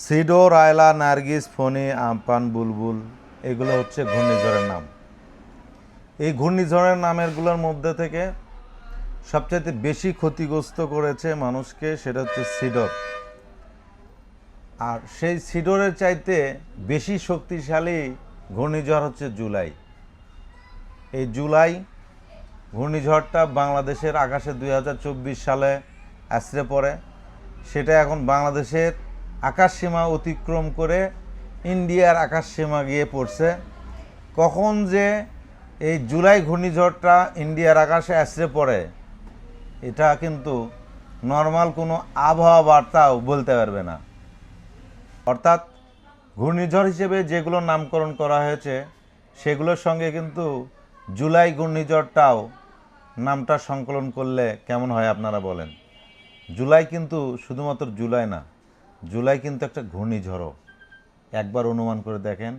Cedar, আয়লা, নার্গিস, ফণী, আমপান, বুলবুল এগুলো হচ্ছে ঘূর্ণিঝড়ের নাম। এই ঘূর্ণিঝড়ের নামেরগুলোর মধ্যে থেকে সবচাইতে বেশি ক্ষতিগ্রস্ত করেছে মানুষকে, সেটা হচ্ছে সিডর। আর সেই সিডরের চাইতে বেশি শক্তিশালী ঘূর্ণিঝড় হচ্ছে জুলাই। এই জুলাই ঘূর্ণিঝড়টা বাংলাদেশের আকাশে 2024 সালে আছড়ে পড়ে। সেটা এখন বাংলাদেশের আকাশসীমা অতিক্রম করে ইন্ডিয়ার আকাশসীমা গিয়ে পড়ছে। কখন যে এই জুলাই ঘূর্ণিঝড়টা ইন্ডিয়ার আকাশে আছড়ে পড়ে এটা কিন্তু নর্মাল কোনো আবহাওয়া বার্তাও বলতে পারবে না। অর্থাৎ ঘূর্ণিঝড় হিসেবে যেগুলো নামকরণ করা হয়েছে সেগুলোর সঙ্গে কিন্তু জুলাই ঘূর্ণিঝড়টাও নামটা সংকলন করলে কেমন হয় আপনারা বলেন। জুলাই কিন্তু শুধুমাত্র জুলাই না, জুলাই কিন্তু একটা ঘূর্ণিঝড়ও। একবার অনুমান করে দেখেন।